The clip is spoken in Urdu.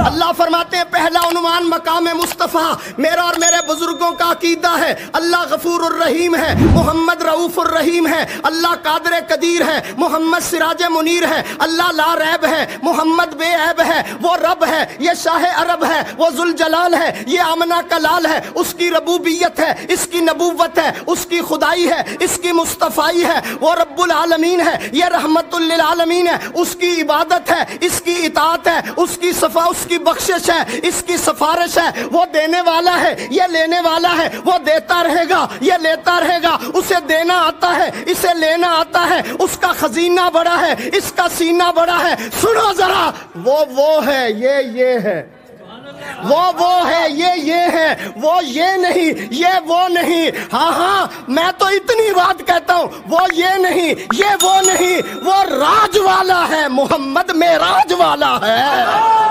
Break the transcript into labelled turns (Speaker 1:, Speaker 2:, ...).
Speaker 1: اللہ فرماتے ہیں پہلا عنوان مقام مصطفیٰ میرا اور میرے بزرگوں کا عقیدہ ہے، اللہ غفور الرحیم ہے، محمد رؤوف الرحیم ہے، اللہ قادر قدیر ہے، محمد سراج منیر ہے، اللہ لا ریب ہے، محمد بے عیب ہے، وہ رب ہے، یہ شاہ عرب ہے، وہ ذوالجلال ہے، یہ آمنہ کلال ہے، اس کی ربوبیت ہے، اس کی نبوت ہے، اس کی خدائی ہے، اس کی مصطفائی ہے، وہ رب العالمین ہے، یہ رحمت للعالمین ہے، اس کی عبادت ہے، اس کی اطاعت ہے، اس کی صفا، اس کی بخشش ہے، اس کی سفارش ہے، وہ دینے والا ہے، یہ لینے والا ہے، وہ دیتا رہے گا، یہ لیتا رہے گا، اسے دینا آتا ہے، اسے لینا آتا ہے، اس کا خزینہ بڑا ہے، اس کا سینہ بڑا ہے۔ سنو ذرا، وہ ہے، یہ ہے، وہ ہے، یہ ہے، وہ یہ نہیں، یہ وہ نہیں۔ ہاں میں تو اتنی بات کہتا ہوں، وہ یہ نہیں، یہ وہ نہیں، وہ راج والا ہے، محمد معراج والا ہے۔